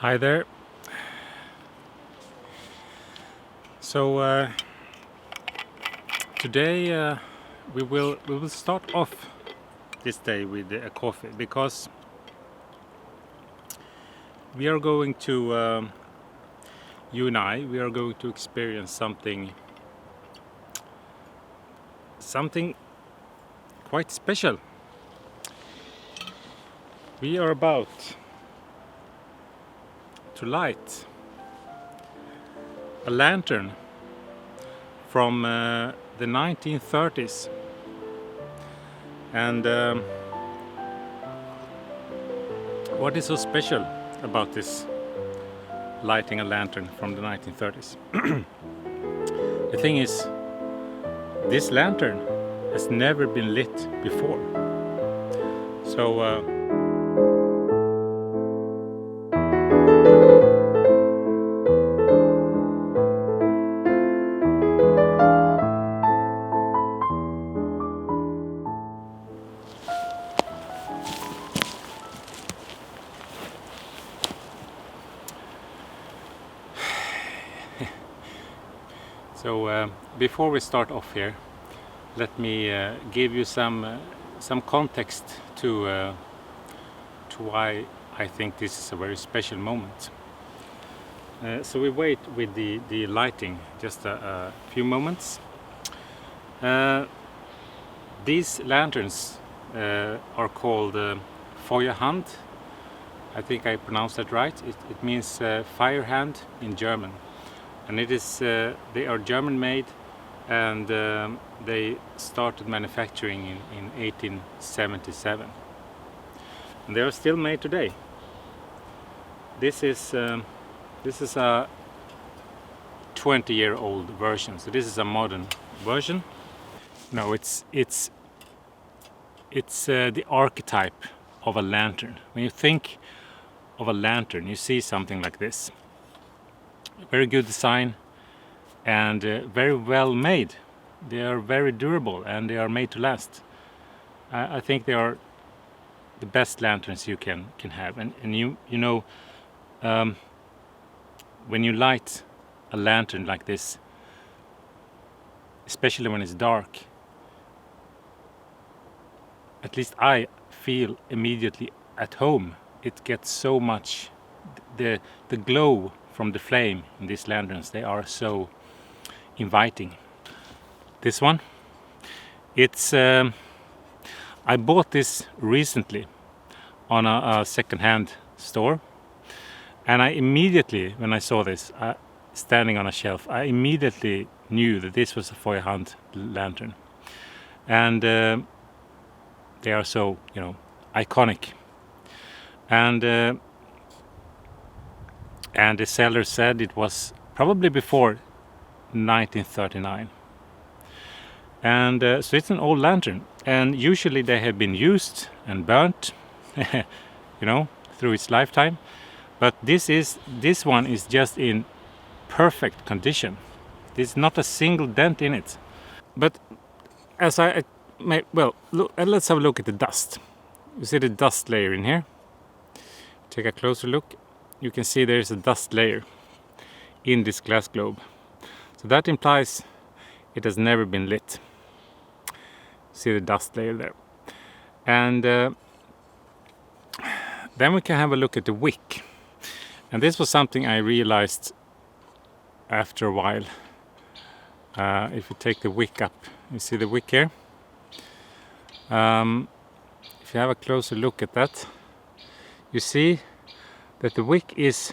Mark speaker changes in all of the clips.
Speaker 1: Hi there. So today we will start off this day with a coffee because we are going to you and I we are going to experience something quite special. We are about to light a lantern from the 1930s, and what is so special about this lighting a lantern from the 1930s? The thing is, this lantern has never been lit before. So before we start off here, let me give you some context to why I think this is a very special moment. So we wait with the lighting just a few moments. These lanterns are called Feuerhand. I think I pronounced that right. It means Feuerhand in German, and it is they are German made, and they started manufacturing in 1877, and they are still made today. This is a 20-year-old version, so this is a modern version. No, it's the archetype of a lantern. When you think of a lantern, you see something like this. Very good design and very well made. They are very durable and they are made to last. I think they are the best lanterns you can have. And you know, when you light a lantern like this, especially when it's dark, at least I feel immediately at home. It gets so much, the glow from the flame in these lanterns, they are so inviting. This one, it's I bought this recently on a second-hand store, and I immediately, when I saw this standing on a shelf, I immediately knew that this was a Feuerhand lantern, and they are so, iconic. And the seller said it was probably before 1939. And so it's an old lantern, and usually they have been used and burnt, through its lifetime. But this one is just in perfect condition. There's not a single dent in it. But as let's have a look at the dust. You see the dust layer in here? Take a closer look. You can see there is a dust layer in this glass globe. So that implies it has never been lit. See the dust layer there. And then we can have a look at the wick. And this was something I realized after a while. If you take the wick up, you see the wick here? If you have a closer look at that, you see that the wick is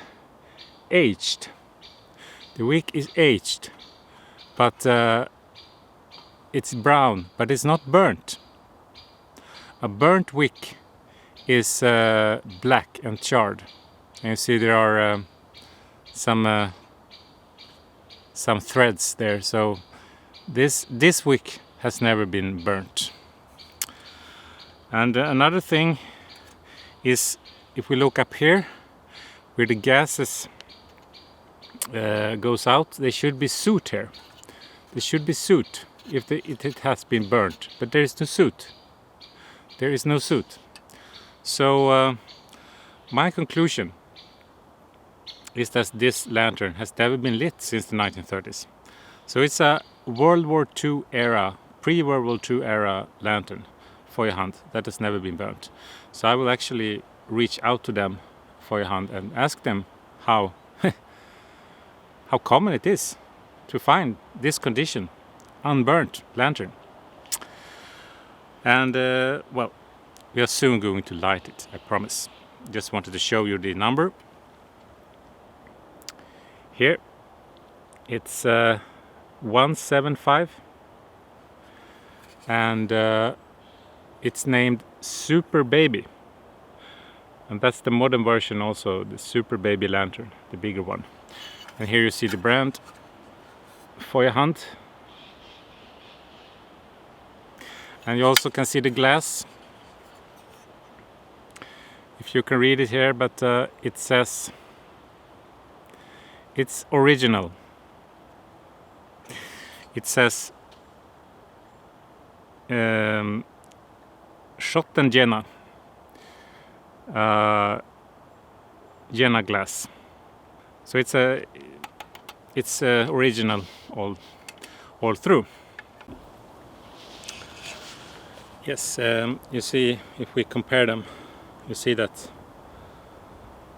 Speaker 1: aged. The wick is aged, but it's brown, but it's not burnt. A burnt wick is black and charred. And you see there are some threads there. So this wick has never been burnt. And another thing is, if we look up here, where the gases goes out, there should be soot here. There should be soot if it has been burnt, but there is no soot. There is no soot. So my conclusion is that this lantern has never been lit since the 1930s. So it's a World War II era, pre-World War II era lantern, Feuerhand, that has never been burnt. So I will actually reach out to them, Feuerhand, and ask them how how common it is to find this condition, unburnt lantern. And well, we are soon going to light it, I promise. Just wanted to show you the number. Here it's 175, and it's named Super Baby, and that's the modern version also, the Super Baby lantern, the bigger one. And here you see the brand Feuerhand, and you also can see the glass, if you can read it here, but it says it's original. It says Schott Jena, Jena glass. So it's original all through. Yes, you see, if we compare them, you see that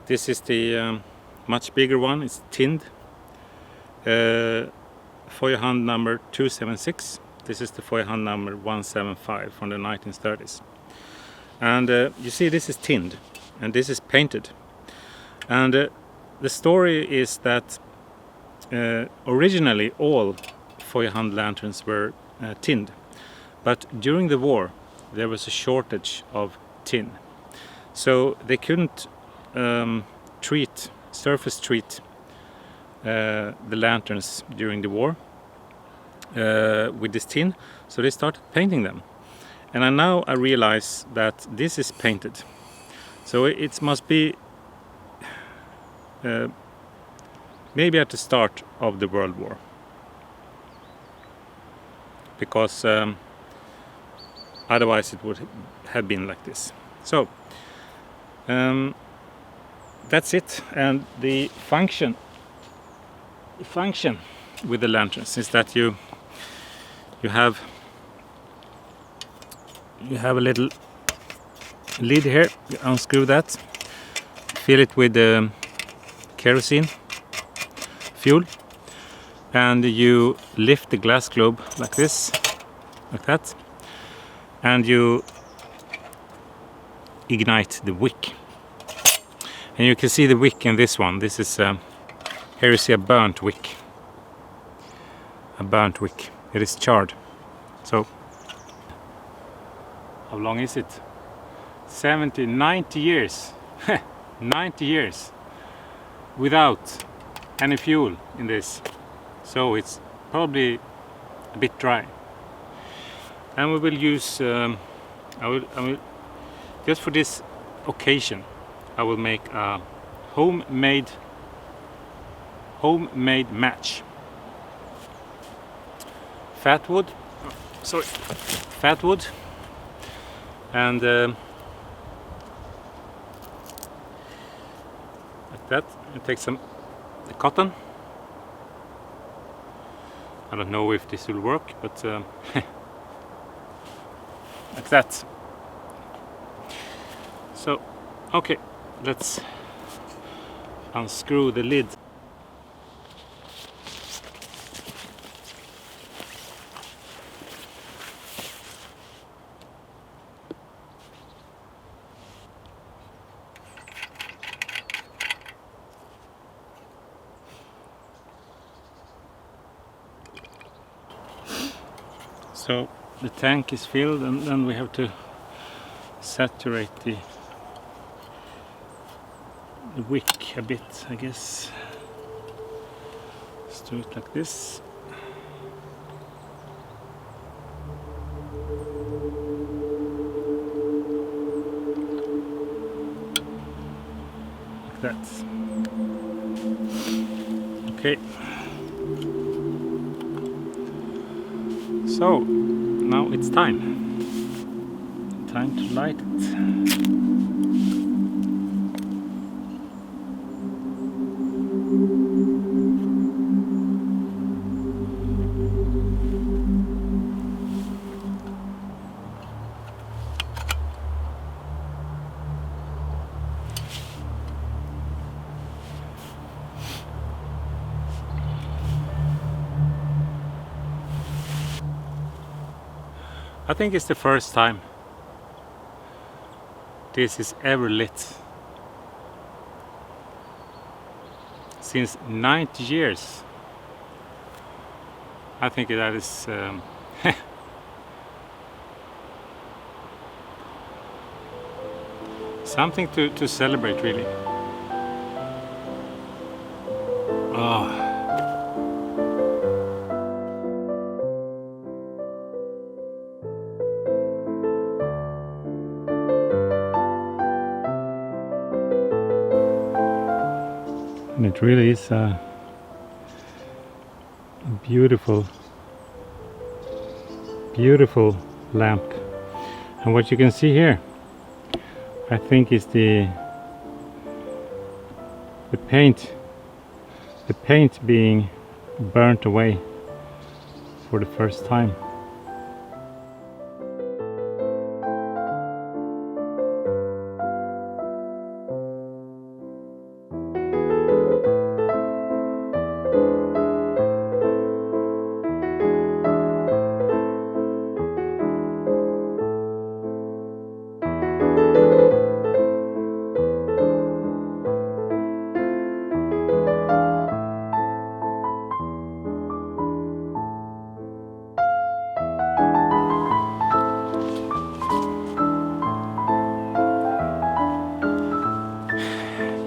Speaker 1: this is the much bigger one. It's tinned. Feuerhand number 276. This is the Feuerhand number 175 from the 1930s. And you see, this is tinned and this is painted. And the story is that originally all Feuerhand lanterns were tinned, but during the war there was a shortage of tin, so they couldn't surface treat the lanterns during the war with this tin, so they started painting them. And now I realize that this is painted, so it must be maybe at the start of the World War, because otherwise it would have been like this. So that's it. And the function with the lanterns is that you have a little lid here. You unscrew that, fill it with kerosene fuel, and you lift the glass globe like this, like that, and you ignite the wick. And you can see the wick in this one. This is here you see a burnt wick. It is charred. So how long is it? 70, 90 years. 90 years without any fuel in this. So it's probably a bit dry. And we will use I will just for this occasion I will make a homemade match. Fat wood, and like that. You take some cotton. I don't know if this will work, but like that. So okay, let's unscrew the lid. So the tank is filled, and then we have to saturate the wick a bit, I guess. Let's do it like this. Like that. Okay. So now it's time to light it. I think it's the first time this is ever lit since 90 years. I think that is something to celebrate, really. Oh. And it really is a beautiful, beautiful lamp. And what you can see here, I think, is the paint being burnt away for the first time.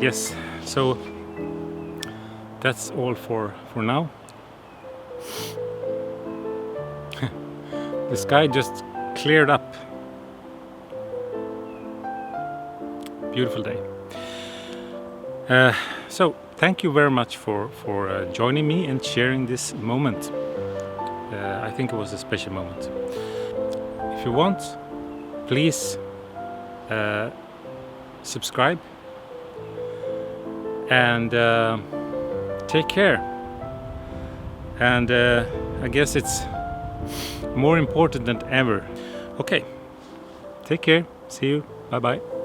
Speaker 1: Yes, so that's all for now. The sky just cleared up. Beautiful day. So thank you very much for joining me and sharing this moment. I think it was a special moment. If you want, please subscribe. And take care. And I guess it's more important than ever. Okay, take care. See you. Bye bye.